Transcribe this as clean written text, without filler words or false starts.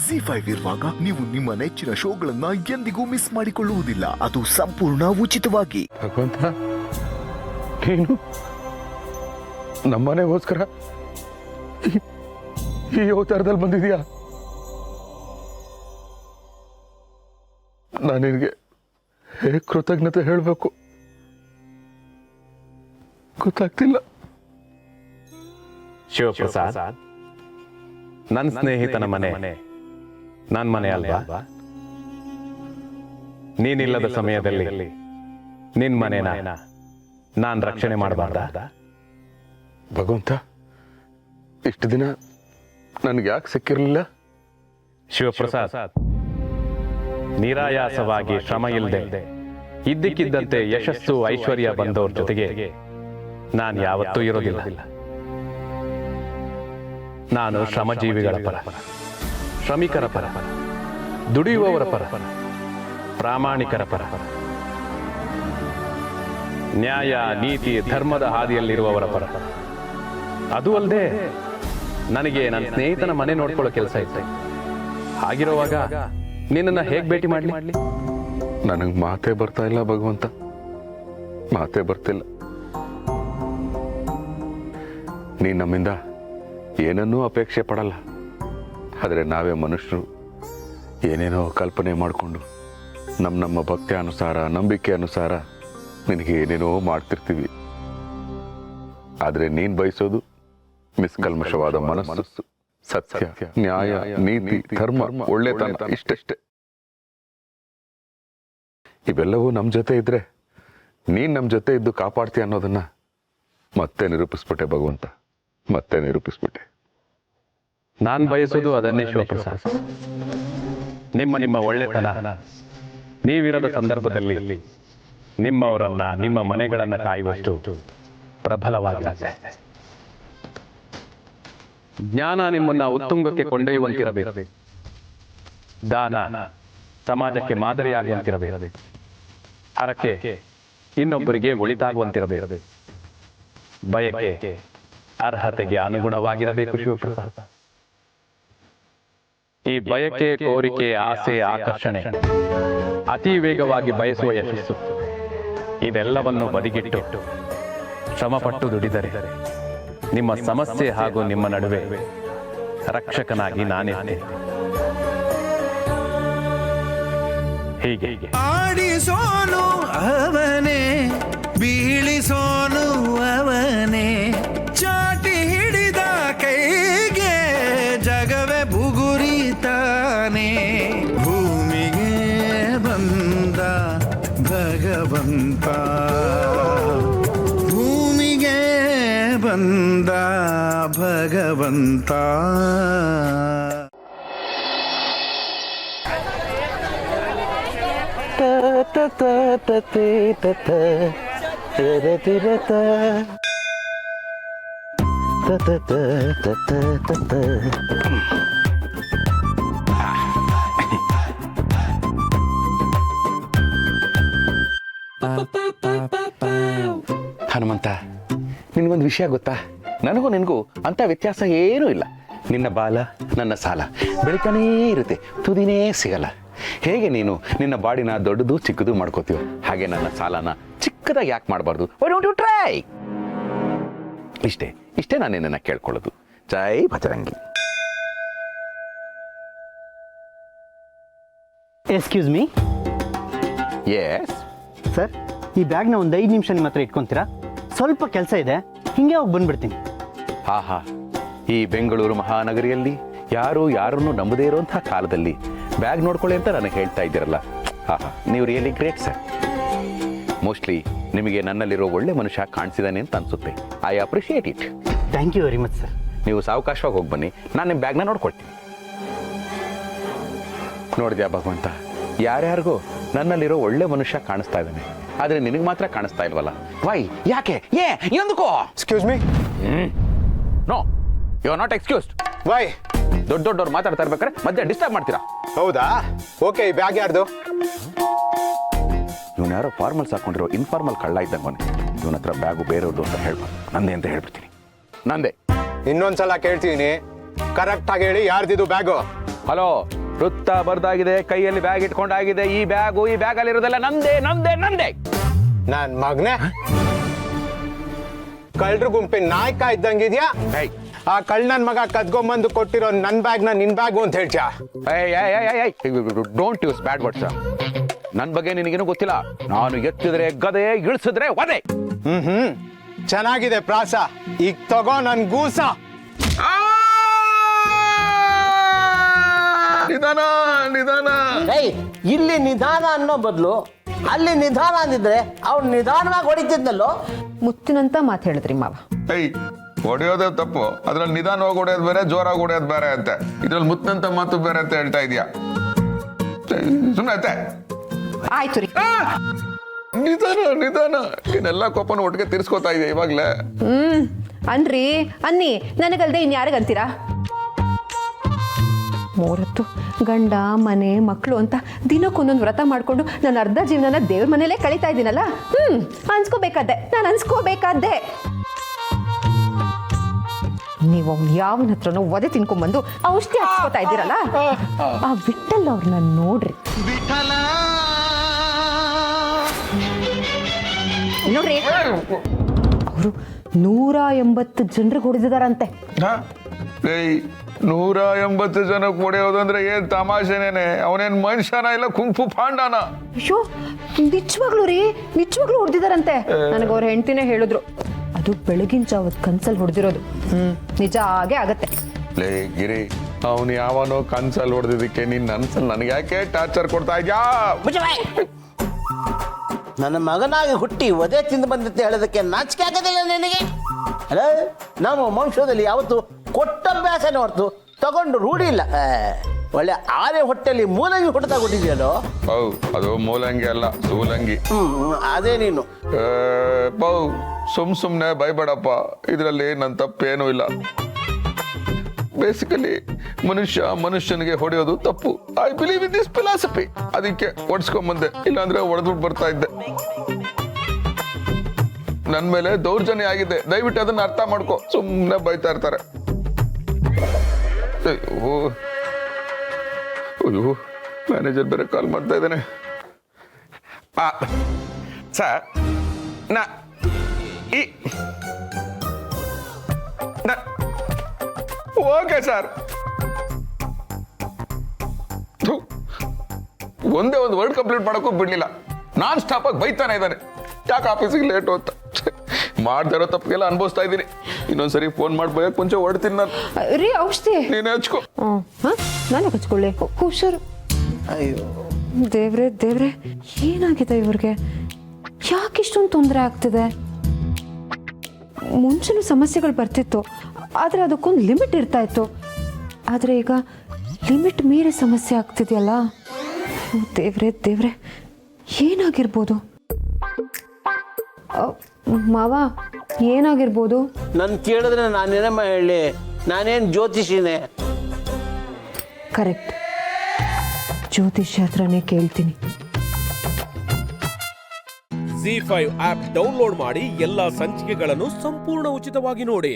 ZEE5 ಇರುವಾಗ ನೀವು ನಿಮ್ಮ ನೆಚ್ಚಿನ ಶೋಗಳನ್ನ ಎಂದಿಗೂ ಮಿಸ್ ಮಾಡಿಕೊಳ್ಳುವುದಿಲ್ಲ. ಅದು ಸಂಪೂರ್ಣ ಉಚಿತವಾಗಿ. ಭಗವಂತ, ನೀನು ನಮ್ಮನೆಗೋಸ್ಕರ ಈ ಅವತಾರದಲ್ಲಿ ಬಂದಿದ್ಯಾ? ನಾನು ನಿನಗೆ ಹೇಗೆ ಕೃತಜ್ಞತೆ ಹೇಳಬೇಕು ಗೊತ್ತಾಗ್ತಿಲ್ಲ. ಶಿವಪ್ರಸಾದ್, ನನ್ನ ಸ್ನೇಹಿತನ ಮನೆ ನನ್ನ ಮನೆ ಅಲ್ವಾ? ನೀನಿಲ್ಲದ ಸಮಯದಲ್ಲಿ ನಿನ್ ಮನೆನ ನಾನ್ ರಕ್ಷಣೆ ಮಾಡಬಾರ್ದ? ಭಗವಂತ, ಇಷ್ಟು ದಿನ ನನಗೆ ಯಾಕೆ ಸಿಕ್ಕಿರಲಿಲ್ಲ? ಶಿವಪ್ರಸಾದ್, ನಿರಾಯಾಸವಾಗಿ ಶ್ರಮ ಇಲ್ಲದೆ ಇದ್ದಕ್ಕಿದ್ದಂತೆ ಯಶಸ್ಸು ಐಶ್ವರ್ಯ ಬಂದವ್ರ ಜೊತೆಗೆ ನಾನು ಯಾವತ್ತೂ ಇರೋದಿಲ್ಲ. ನಾನು ಶ್ರಮಜೀವಿಗಳ ಪರ, ಶ್ರಮಿಕರ ಪರ, ದುಡಿಯುವವರ ಪರ, ಪ್ರಾಮಾಣಿಕರ ಪರ, ನ್ಯಾಯ ನೀತಿ ಧರ್ಮದ ಹಾದಿಯಲ್ಲಿರುವವರ ಪರ. ಅದು ಅಲ್ಲದೆ ನನಗೆ ನನ್ನ ಸ್ನೇಹಿತನ ಮನೆ ನೋಡ್ಕೊಳ್ಳೋ ಕೆಲಸ ಇತ್ತು. ಹಾಗಿರುವಾಗ ನಿನ್ನನ್ನು ಹೇಗೆ ಭೇಟಿ ಮಾಡಲಿ? ನನಗೆ ಮಾತೇ ಬರ್ತಾ ಇಲ್ಲ ಭಗವಂತ, ಮಾತೇ ಬರ್ತಿಲ್ಲ. ನೀನು ನಮ್ಮಿಂದ ಏನನ್ನೂ ಅಪೇಕ್ಷೆ ಪಡಲ್ಲ. ಆದರೆ ನಾವೇ ಮನುಷ್ಯರು ಏನೇನೋ ಕಲ್ಪನೆ ಮಾಡಿಕೊಂಡು ನಮ್ಮ ಭಕ್ತಿ ಅನುಸಾರ, ನಂಬಿಕೆ ಅನುಸಾರ ನಿನಗೆ ಏನೇನೋ ಮಾಡ್ತಿರ್ತೀವಿ. ಆದರೆ ನೀನು ಬಯಸೋದು ನಿಷ್ಕಲ್ಮಶವಾದ ಮನಸ್ಸು, ಸತ್ಯ, ನ್ಯಾಯ, ನೀತಿ, ಧರ್ಮ, ಒಳ್ಳೆತನ, ಇಷ್ಟಷ್ಟೇ. ಇವೆಲ್ಲವೂ ನಮ್ಮ ಜೊತೆ ಇದ್ರೆ ನೀನು ನಮ್ಮ ಜೊತೆ ಇದ್ದು ಕಾಪಾಡ್ತೀಯ ಅನ್ನೋದನ್ನ ಮತ್ತೆ ನಿರೂಪಿಸ್ಬಿಟ್ಟೆ ಭಗವಂತ, ಮತ್ತೆ ನಿರೂಪಿಸ್ಬಿಟ್ಟೆ. ನಾನು ಬಯಸೋದು ಅದನ್ನೇ ಶಿವಪ್ರಸಾದ್. ನಿಮ್ಮ ಒಳ್ಳೆತನ ನೀವಿರದ ಸಂದರ್ಭದಲ್ಲಿ ನಿಮ್ಮವರನ್ನ, ನಿಮ್ಮ ಮನೆಗಳನ್ನ ಕಾಯುವಷ್ಟು ಪ್ರಬಲವಾಗಿದೆ. ಜ್ಞಾನ ನಿಮ್ಮನ್ನ ಉತ್ತುಂಗಕ್ಕೆ ಕೊಂಡೊಯ್ಯುವಂತಿರಬೇಕು. ದಾನ ಸಮಾಜಕ್ಕೆ ಮಾದರಿಯಾಗುವಂತಿರಬೇಕು. ಹರಕೆ ಇನ್ನೊಬ್ಬರಿಗೆ ಒಳಿತಾಗುವಂತಿರಬೇಕು. ಬಯಕೆ ಅರ್ಹತೆಗೆ ಅನುಗುಣವಾಗಿರಬೇಕು. ಶಿವಪ್ರಸಾದ್, ಈ ಬಯಕೆ, ಕೋರಿಕೆ, ಆಸೆ, ಆಕರ್ಷಣೆ, ಅತಿ ವೇಗವಾಗಿ ಬಯಸುವ ಯಶಸ್ಸು, ಇದೆಲ್ಲವನ್ನು ಬದಿಗಿಟ್ಟು ಶ್ರಮಪಟ್ಟು ದುಡಿದರೆ ನಿಮ್ಮ ಸಮಸ್ಯೆ ಹಾಗೂ ನಿಮ್ಮ ನಡುವೆ ರಕ್ಷಕನಾಗಿ ನಾನಿದ್ದೇನೆ. ಹೀಗೆ ಆಡಿಸೋನು ಅವನೇ, ಬೀಳಿಸೋನು ಅವನೇ, ಚಾಟಿ ಹಿಡಿದ ಕೈಗೆ ಜಗವೇ ಬುಗುರಿತಾನೆ. ಭೂಮಿಗೆ ಬಂದ ಭಗವಂತ, ಭೂಮಿಗೆ ಬಂದ ಭಗವಂತ. ಹನುಮಂತ, ನಿನಗೊಂದು ವಿಷಯ ಗೊತ್ತಾ? ನನಗೂ ನಿನಗೂ ಅಂತ ವ್ಯತ್ಯಾಸ ಏನೂ ಇಲ್ಲ. ನಿನ್ನ ಬಾಲ ನನ್ನ ಸಾಲ ಬೆಳಿತಾನೇ ಇರುತ್ತೆ, ತುದಿನೇ ಸಿಗಲ್ಲ. ಹೇಗೆ ನೀನು ನಿನ್ನ ಬಾಡಿನ ದೊಡ್ಡದು ಚಿಕ್ಕದು ಮಾಡ್ಕೋತೀವೋ ಹಾಗೆ ನನ್ನ ಸಾಲನ ಚಿಕ್ಕದಾಗಿ ಯಾಕೆ ಮಾಡಬಾರ್ದು? ಟ್ರೈ. ಇಷ್ಟೇ ನಾನು ನಿನ್ನನ್ನು ಕೇಳ್ಕೊಳ್ಳೋದು. Jai Bhajarangi. Excuse me. Yes sir, ಈ ಬ್ಯಾಗ್ನ ಒಂದು 5 ನಿಮಿಷ ನಿಮ್ಮ ಹತ್ರ ಇಟ್ಕೊತೀರಾ? ಸ್ವಲ್ಪ ಕೆಲಸ ಇದೆ, ಹಿಂಗೆ ಹೋಗಿ ಬಂದ್ಬಿಡ್ತೀನಿ. ಹಾ, ಈ ಬೆಂಗಳೂರು ಮಹಾನಗರಿಯಲ್ಲಿ ಯಾರನ್ನು ನಂಬದೇ ಇರುವಂತಹ ಕಾಲದಲ್ಲಿ ಬ್ಯಾಗ್ ನೋಡ್ಕೊಳ್ಳಿ ಅಂತ ನನಗೆ ಹೇಳ್ತಾ ಇದ್ದೀರಲ್ಲ. ನೀವು ರಿಯಲಿ ಗ್ರೇಟ್ ಸರ್. ಮೋಸ್ಟ್ಲಿ ನಿಮಗೆ ನನ್ನಲ್ಲಿರೋ ಒಳ್ಳೆ ಮನುಷ್ಯ ಕಾಣಿಸಿದಾನೆ ಅಂತ ಅನ್ಸುತ್ತೆ. I appreciate it. Thank you very much sir. ನೀವು ಸಾವಕಾಶವಾಗಿ ಹೋಗಿ ಬನ್ನಿ, ನಾನು ನಿಮ್ಮ ಬ್ಯಾಗ್ನ ನೋಡ್ಕೊಳ್ತೀನಿ. ನೋಡಿದ್ಯಾ ಭಗವಂತ, ಯಾರ್ಯಾರಿಗೂ ನನ್ನಲ್ಲಿರೋ ಒಳ್ಳೆ ಮನುಷ್ಯ ಕಾಣಿಸ್ತಾ ಇದ್ದಾನೆ, ಆದರೆ ನಿನಗೆ ಮಾತ್ರ ಕಾಣಿಸ್ತಾ ಇಲ್ವಲ್ಲ? ವೈ? ಯಾಕೆ? ಎಂದಕ್ಕೋ? Excuse me. No, you are not excused. Why? ದೊಡ್ಡವ್ರು ಮಾತಾಡ್ತಾ ಇರ್ಬೇಕಾದ್ರೆ ಮಧ್ಯೆ ಡಿಸ್ಟರ್ಬ್ ಮಾಡ್ತೀರಾ? ಹೌದಾ? ಓಕೆ, ಈ ಬ್ಯಾಗ್ ಯಾರ್ದು? ಇವನು ಯಾರೋ ಫಾರ್ಮಲ್ಸ್ ಹಾಕೊಂಡಿರೋ ಇನ್ಫಾರ್ಮಲ್ ಕಳ್ಳ ಇದ್ದಂಗೆ. ಇವನ ಹತ್ರ ಬ್ಯಾಗು ಬೇರೆಯವ್ರದ್ದು ಅಂತ ಹೇಳ್ಬಾರ್ದು. ನಂದೇ ಅಂತ ಹೇಳ್ಬಿಡ್ತೀನಿ. ನಂದೇ. ಇನ್ನೊಂದ್ಸಲ ಕೇಳ್ತೀನಿ, ಕರೆಕ್ಟ್ ಆಗಿ ಹೇಳಿ, ಯಾರ್ದಿದು ಬ್ಯಾಗು? ಹಲೋ, ವೃತ್ತ ಬರ್ದಾಗಿದೆ, ಕೈಯಲ್ಲಿ ಬ್ಯಾಗ್ ಇಟ್ಕೊಂಡಾಗಿದೆ. ಈ ಬ್ಯಾಗಲ್ಲಿ ಇರೋದೆಲ್ಲ ನಂದೇ ನಂದೇ ನಂದೇ. ನನ್ ಮಗನೇ ಕಳ್ರ ಗುಂಪಿನ ನಾಯಕ ಇದ್ದಂಗಿದ್ಯಾ? ಆ ಕಳ್ಳನ್ ಮಗ ಕದ್ಕೊಂಬಂದು ಕೊಟ್ಟಿರೋ ನನ್ ಬ್ಯಾಗ್ನ ನಿನ್ ಬ್ಯಾಗು ಅಂತ ಹೇಳ್ತೀಯ? Don't use bad words. ನನ್ ಬಗ್ಗೆ ನಿನಗೇನು ಗೊತ್ತಿಲ್ಲ. ನಾನು ಎತ್ತಿದ್ರೆ ಗದೆ, ಇಳಿಸಿದ್ರೆ ಒದೆ. ಚೆನ್ನಾಗಿದೆ ಪ್ರಾಸ. ಈಗ ತಗೋ ನನ್ ಗೂಸ. ನಿಧಾನ ನಿಧಾನ. ಇಲ್ಲಿ ನಿಧಾನ ಅನ್ನೋ ಬದಲು ಅಲ್ಲಿ ನಿಧಾನ ಅಂದಿದ್ರೆ ಅವ್ನು ನಿಧಾನವಾಗಿ ಹೊಡಿತಿದ್ನಲ್ಲೋ. ಮುತ್ತಿನಂತ ಮಾತು ಹೇಳಿದ್ರಿ ಮಾವ. ಹೊಡೆಯೋದೇ ತಪ್ಪು, ಅದ್ರಲ್ಲಿ ನಿಧಾನವಾಗಿ ಹೊಡೆಯೋದು ಬೇರೆ, ಜೋರಾಗಿ ಹೊಡೆಯೋದು ಬೇರೆ ಅಂತೆ. ಇದ್ರಲ್ಲಿ ಮುತ್ತಂತ ಮಾತು ಬೇರೆ ಅಂತ ಹೇಳ್ತಾ ಇದೀಯಾ? ಸುಮ್ಮನೆ ಐತೆ. ಆಯ್ತು ರೀ. ನಿಧಾನ ನಿಧಾನ. ಇನ್ನೆಲ್ಲ ಕೋಪನ ಒಟ್ಟಿಗೆ ತೀರ್ಸ್ಕೊತಾ ಇದೆಯಾ ಇವಾಗ್ಲೇ? ಅನ್ರಿ ಅನ್ನಿ, ನನಗಲ್ದೆ ಇನ್ಯಾರಿಗಂತೀರಾ? ಮೂರತ್ತು ಗಂಡ ಮನೆ ಮಕ್ಕಳು ಅಂತ ದಿನಕ್ಕೊಂದೊಂದು ವ್ರತ ಮಾಡ್ಕೊಂಡು ನಾನು ಅರ್ಧ ಜೀವನನ ದೇವ್ರ ಮನೇಲೇ ಕಳೀತಾ ಇದ್ದೀನಲ್ಲ. ಅನ್ಸ್ಕೋಬೇಕಾದ್ದೆ, ನಾನು ಅನ್ಸ್ಕೋಬೇಕಾದ್ದೆ. ನೀವು ಯಾವನ ಹತ್ರನೋ ಒದೆ ತಿನ್ಕೊಂಡ್ಬಂದು ಔಷಧಿ ಹಾಕ್ಸ್ಕೊತಾ ಇದ್ದೀರಲ್ಲ, ಆ ವಿಠಲ್ ಅವ್ರನ್ನ ನೋಡ್ರಿ. ನೋಡ್ರಿ, ಅವರು 180 ಜನರಿಗೆ ಹೊಡೆದಿದಾರಂತೆ. 180 ಜನಕ್ಕೆ ಹೊಡೆಯೋದಂದ್ರೆ ಏನ್ ತಮಾಷೆನೇನೆ? ಅವನೇನ್ ಮನುಷ್ಯನ ಇಲ್ಲ ಕುಂಫು ಪಾಂಡಾನ? ಅಯ್ಯೋ, ನಿಜವಾಗ್ಲೂ ರೀ, ನಿಜವಾಗ್ಲೂ ಹೊಡೆದಿದಾರಂತೆ. ನನಗೆ ಅವ್ರ ಹೆಂಡತಿನೇ ಹೇಳಿದ್ರು, ಅದು ಬೆಳಗಿನ ಜಾವದ ಕನ್ಸಲ್ಲಿ ಹೊಡೆದಿರೋದು. ನಿಜ ಹಾಗೆ ಆಗತ್ತೆ. ಲೇ ಗಿರಿ, ಅವನು ಯಾವನೋ ಕನ್ಸಲ್ಲಿ ಹೊಡೆದಿದ್ದಕ್ಕೆ ನಿನ್ನ ಅನ್ಸಲ್ ನನಗೆ ಯಾಕೆ ಟಾರ್ಚರ್ ಕೊಡ್ತಾ ಇದ್ಯಾ? ನನ್ನ ಮಗನಾಗಿ ಹುಟ್ಟಿ ಒದೆ ತಿಂದು ಬಂದಿತ್ತು ಹೇಳೋದಕ್ಕೆ ನಾಚಿಕೆ ಆಗೋದಿಲ್ಲ ನಿನಗೆ? ಅಲ್ಲ, ನಮ್ಮ ವಂಶದಲ್ಲಿ ಯಾವತ್ತು ಕೊಟ್ಟಭ್ಯಾಸನೇ ಹೊರತು ತಗೊಂಡು ರೂಢಿ ಇಲ್ಲ. ಒಳ್ಳೆ ಆರೆ ಹೊಟ್ಟೆಲಿ ಮೂಲಂಗಿ ಹೊಡೆತಾ ಕೊಟ್ಟಿದ್ಯಲ್ಲೋ. ಹೌದು, ಅದು ಮೂಲಂಗಿ ಅಲ್ಲ, ಸೂಲಂಗಿ. ಅದೇ ನೀನು. ಬೌ ಸುಮ್ನೆ ಭಯಬೇಡಪ್ಪ, ಇದರಲ್ಲಿ ನನ್ನ ತಪ್ಪೇನೂ ಇಲ್ಲ. ಬೇಸಿಕಲಿ ಮನುಷ್ಯನಿಗೆ ಹೊಡೆಯೋದು ತಪ್ಪು. I believe in this philosophy. ಅದಕ್ಕೆ ಹೊಡ್ಸ್ಕೊಂಬಂದೆ, ಇಲ್ಲಾಂದ್ರೆ ಹೊಡೆದ್ಬಿಟ್ಟು ಬರ್ತಾ ಇದ್ದೆ. ನನ್ನ ಮೇಲೆ ದೌರ್ಜನ್ಯ ಆಗಿದೆ, ದಯವಿಟ್ಟು ಅದನ್ನ ಅರ್ಥ ಮಾಡ್ಕೊ. ಸುಮ್ಮನೆ ಬೈತಾ ಇರ್ತಾರೆ. ಅಯ್ಯೋ, ಮ್ಯಾನೇಜರ್ ಬೇರೆ ಕಾಲ್ ಮಾಡ್ತಾ ಇದ್ದಾನೆ. Sir, okay sir. ಒಂದೇ ಒಂದು ವರ್ಡ್ ಕಂಪ್ಲೀಟ್ ಮಾಡೋಕ್ಕೂ ಬಿಡ್ಲಿಲ್ಲ. ನಾನ್ ಸ್ಟಾಪ್ ಆಗಿ ಬೈತಾನೆ ಇದ್ದಾನೆ. ಯಾಕೆ ಆಫೀಸಿಗೆ ಲೇಟು ಅಂತ. ಮಾಡ್ದಿರೋ ತಪ್ಪಿಗೆಲ್ಲ ಅನುಭವಿಸ್ತಾ ಇದ್ದೀನಿ. ಇನ್ನೊಂದ್ಸರಿ ಫೋನ್ ಮಾಡಿ ಬಯಕ್ ಮುಂಚೆ ಹೊಡ್ತೀನಿ ನಾನು. ರೀ, ಔಷಧಿ ನೀನೇ ಹಚ್ಕೋ. ನಾನು ಹಚ್ಕೊಳ್ಳಿ. ಹುಷಾರು. ಅಯ್ಯೋ ದೇವ್ರೆ ದೇವ್ರೆ, ಏನಾಗಿದೆ ಇವ್ರಿಗೆ? ಯಾಕೆ ಇಷ್ಟೊಂದು ತೊಂದರೆ ಆಗ್ತಿದೆ? ಮುಂಚೆನೂ ಸಮಸ್ಯೆಗಳು ಬರ್ತಿತ್ತು, ಆದರೆ ಅದಕ್ಕೊಂದು ಲಿಮಿಟ್ ಇರ್ತಾ ಇತ್ತು. ಆದರೆ ಈಗ ಲಿಮಿಟ್ ಮೀರಿ ಸಮಸ್ಯೆ ಆಗ್ತಿದೆಯಲ್ಲ. ದೇವ್ರೆ ದೇವ್ರೆ, ಏನಾಗಿರ್ಬೋದು? ಮಾವ, ಏನಾಗಿರ್ಬೋದು? ನನ್ನ ಕೇಳಿದ್ರೆ ನಾನೇನಮ್ಮ ಹೇಳಿ? ನಾನೇನು ಜ್ಯೋತಿಷಿನೇ? ಕರೆಕ್ಟ್, ಜ್ಯೋತಿಷ್ಯ ಹತ್ರನೇ ಕೇಳ್ತೀನಿ. ZEE5 ಆಪ್ ಡೌನ್ಲೋಡ್ ಮಾಡಿ ಎಲ್ಲಾ ಸಂಚಿಕೆಗಳನ್ನು ಸಂಪೂರ್ಣ ಉಚಿತವಾಗಿ ನೋಡಿ.